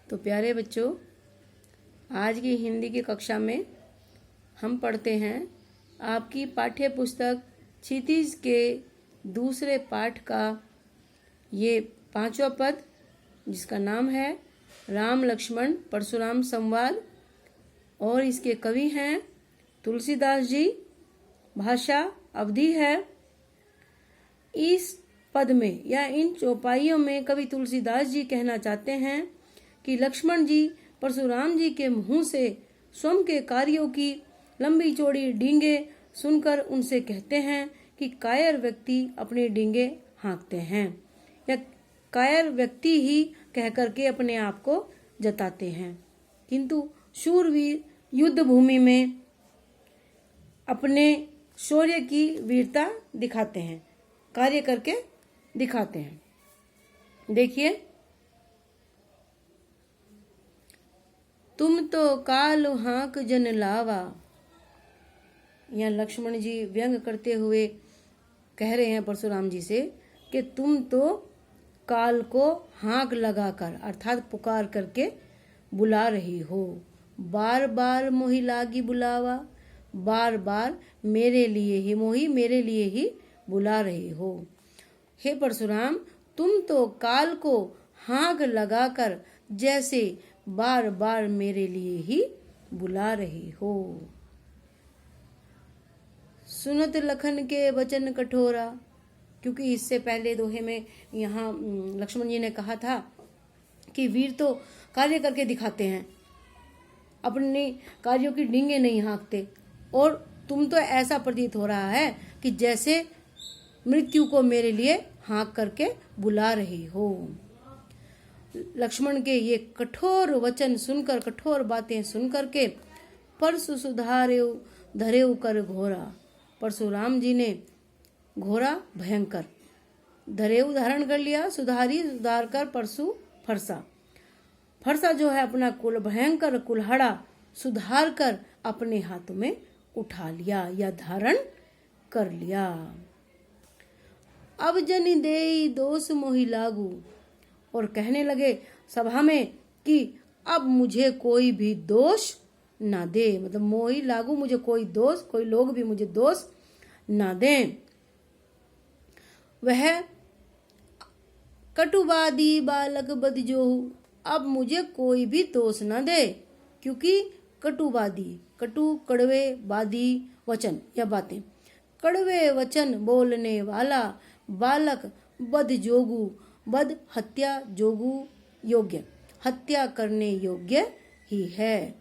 तो प्यारे बच्चों, आज की हिंदी की कक्षा में हम पढ़ते हैं आपकी पाठ्य पुस्तक क्षितिज के दूसरे पाठ का ये 5वां पद, जिसका नाम है राम लक्ष्मण परशुराम संवाद, और इसके कवि हैं तुलसीदास जी। भाषा अवधी है। इस पद में या इन चौपाइयों में कवि तुलसीदास जी कहना चाहते हैं कि लक्ष्मण जी परशुराम जी के मुंह से स्वयं के कार्यों की लंबी चौड़ी डींगे सुनकर उनसे कहते हैं कि कायर व्यक्ति अपने डींगे हाँकते हैं, या कायर व्यक्ति ही कह करके अपने आप को जताते हैं, किंतु शूरवीर युद्ध भूमि में अपने शौर्य की वीरता दिखाते हैं, कार्य करके दिखाते हैं। देखिए, तुम तो काल हाँक जन लावा। यहाँ लक्ष्मण जी व्यंग करते हुए कह रहे हैं परशुराम जी से कि तुम तो काल को हाँक लगाकर अर्थात पुकार करके बुला रही हो। बार बार मोहि लागी बुलावा, बार बार मेरे लिए ही मोही मेरे लिए ही बुला रही हो। हे परशुराम, तुम तो काल को हाँक लगाकर जैसे बार बार मेरे लिए ही बुला रही हो। सुनत लखन के वचन कठोरा, क्योंकि इससे पहले दोहे में यहाँ लक्ष्मण जी ने कहा था कि वीर तो कार्य करके दिखाते हैं, अपने कार्यों की डींगे नहीं हाँकते, और तुम तो ऐसा प्रतीत हो रहा है कि जैसे मृत्यु को मेरे लिए हाँक करके बुला रही हो। लक्ष्मण के ये कठोर वचन सुनकर, कठोर बातें सुनकर के परसु सुधारेउ धरेउ कर घोरा, परशुराम जी ने घोरा भयंकर, धरेउ धारण कर लिया, सुधारी सुधार कर परसु फरसा, फरसा जो है अपना कुल भयंकर कुल्हाड़ा सुधार कर अपने हाथों में उठा लिया या धारण कर लिया। अब जनि देई दोष मोहि लागू, और कहने लगे सभा में कि अब मुझे कोई भी दोष ना दे, मतलब मोहि लागू, मुझे कोई दोष, कोई लोग भी मुझे दोष ना दें। वह कटुवादी बालक बदजोहु, अब मुझे कोई भी दोष ना दे, क्योंकि कटुवादी, कटु कड़वे वादी वचन या बातें, कड़वे वचन बोलने वाला बालक बद जोगु, बद हत्या जोगु योग्य, हत्या करने योग्य ही है।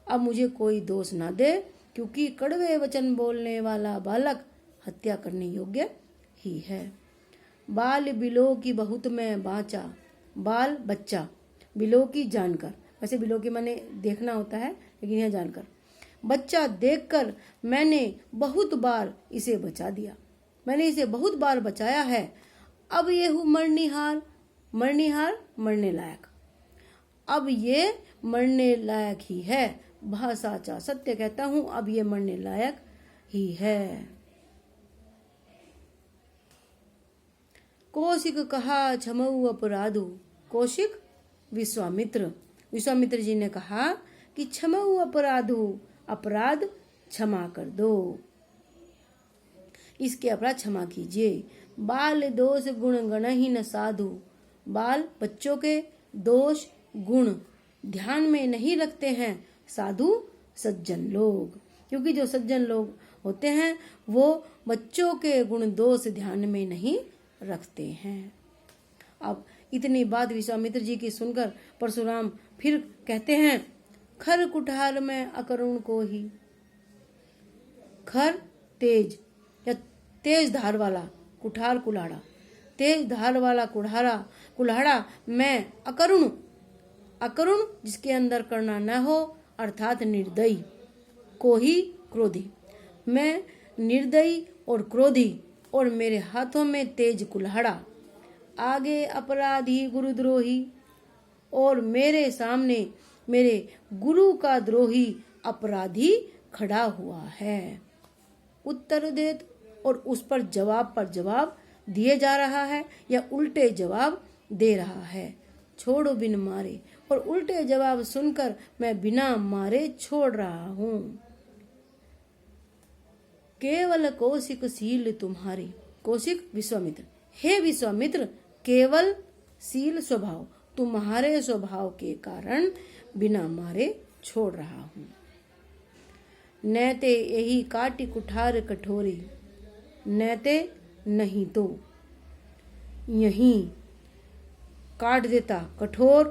अब मुझे कोई दोष ना दे, क्योंकि कड़वे वचन बोलने वाला बालक हत्या करने योग्य ही है। बाल बिलो की बहुत में बाँचा, बाल बच्चा, बिलो की जानकर, वैसे बिलो की माने देखना होता है, लेकिन यह जानकर, बच्चा देखकर मैंने बहुत बार इसे बचा दिया, मैंने इसे बहुत बार बचाया है। अब ये हूँ मरनिहार, मरनिहार मरने लायक, अब ये मरने लायक ही है। भा साचा, सत्य कहता हूँ, अब ये मरने लायक ही है। कौशिक कहा क्षमऊ अपराधु, कौशिक विश्वामित्र, विश्वामित्र जी ने कहा कि क्षमऊ अपराधु, अपराध क्षमा कर दो, इसके अपराध क्षमा कीजिए। बाल दोष गुण गण ही न साधु, बाल बच्चों के दोष गुण ध्यान में नहीं रखते हैं साधु सज्जन लोग, क्योंकि जो सज्जन लोग होते हैं वो बच्चों के गुण दोष ध्यान में नहीं रखते हैं। अब इतनी बात विश्वामित्र जी की सुनकर परशुराम फिर कहते हैं, खर कुठार में अकरुण को ही, खर तेज या तेज धार वाला, कुठार कुल्हाड़ा, तेज धार वाला कुल्हाड़ा मैं अकरुण, अकरुण जिसके अंदर करना न हो अर्थात निर्दयी, को ही क्रोधी, मैं निर्दयी और क्रोधी, और मेरे हाथों में तेज कुल्हाड़ा, आगे अपराधी गुरुद्रोही, और मेरे सामने मेरे गुरु का द्रोही अपराधी खड़ा हुआ है। उत्तर दे, और उस पर जवाब दिए जा रहा है या उल्टे जवाब दे रहा है। छोड़ो बिन मारे, और उल्टे जवाब सुनकर मैं बिना मारे छोड़ रहा हूं। केवल कौशिक शील तुम्हारे, कौशिक विश्वामित्र, हे विश्वामित्र, केवल शील स्वभाव तुम्हारे स्वभाव के कारण बिना मारे छोड़ रहा हूं। नैते यही काटी कुठार कठोरी, नैते नहीं तो यहीं काट देता, कठोर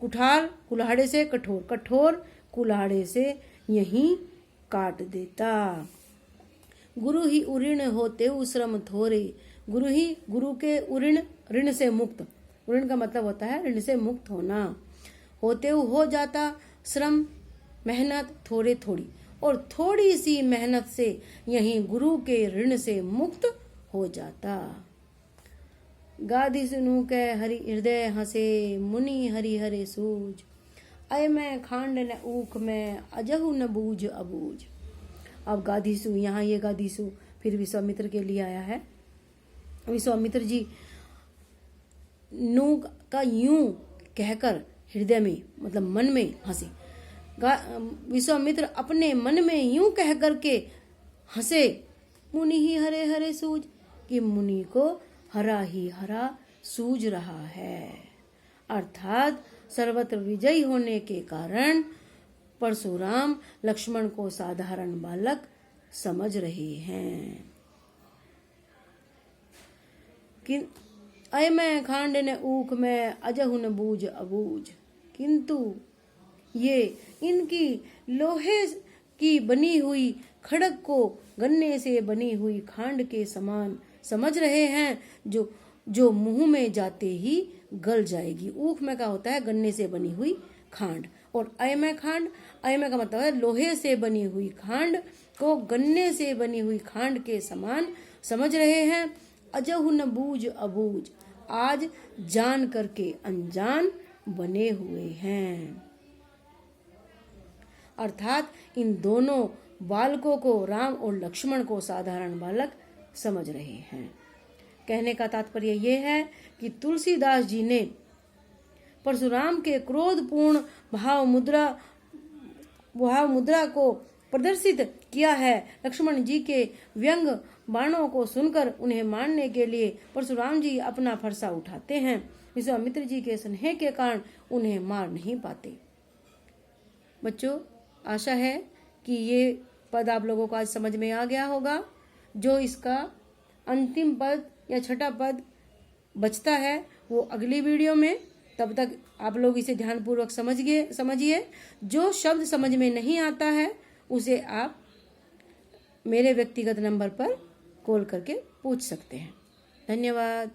कुठार कुल्हाड़े से, कठोर कठोर कुल्हाड़े से यहीं काट देता। गुरु ही उऋण होते श्रम थोरे, गुरु ही गुरु के उऋण, ऋण से मुक्त, ऋण का मतलब होता है ऋण से मुक्त होना, होते हो जाता श्रम मेहनत थोड़े थोड़ी, और थोड़ी सी मेहनत से यहीं गुरु के ऋण से मुक्त हो जाता। गादी सुनु के हरि हृदय हंसे, मुनि हरि हरे सूझ, अय मैं खांड न ऊख में अजहु न बूझ अबूझ। अब गादीसु, यहाँ ये गादीसु फिर विश्वामित्र के लिए आया है। विश्वामित्र जी नू का यूं कहकर हृदय में मतलब मन में हंसे। विश्वामित्र अपने मन में यूं कह करके हंसे, मुनि ही हरे हरे सूझ, कि मुनि को हरा ही हरा सूझ रहा है, अर्थात सर्वत्र विजयी होने के कारण परशुराम लक्ष्मण को साधारण बालक समझ रहे हैं। कि अय मैं खांड न ऊख में अजहु न बूझ अबूझ, किंतु ये इनकी लोहे की बनी हुई खड़क को गन्ने से बनी हुई खांड के समान समझ रहे हैं, जो मुंह में जाते ही गल जाएगी। ऊख में क्या होता है, गन्ने से बनी हुई खांड, और अयमय खांड, अयमय का मतलब है लोहे से बनी हुई खांड को गन्ने से बनी हुई खांड के समान समझ रहे हैं। अजहु न बूझ अबूझ, आज जान करके अनजान बने हुए हैं, अर्थात इन दोनों बालकों को, राम और लक्ष्मण को साधारण बालक समझ रहे हैं। कहने का तात्पर्य यह है कि तुलसीदास जी ने परशुराम के क्रोधपूर्ण भाव मुद्रा को प्रदर्शित किया है। लक्ष्मण जी के व्यंग बाणों को सुनकर उन्हें मारने के लिए परशुराम जी अपना फरसा उठाते हैं। विश्वामित्र जी के स्नेह के कारण उन्हें मार नहीं पाते। बच्चों, आशा है कि ये पद आप लोगों को आज समझ में आ गया होगा। जो इसका अंतिम पद या छठा पद बचता है वो अगली वीडियो में, तब तक आप लोग इसे ध्यानपूर्वक समझिए। जो शब्द समझ में नहीं आता है उसे आप मेरे व्यक्तिगत नंबर पर कॉल करके पूछ सकते हैं। धन्यवाद।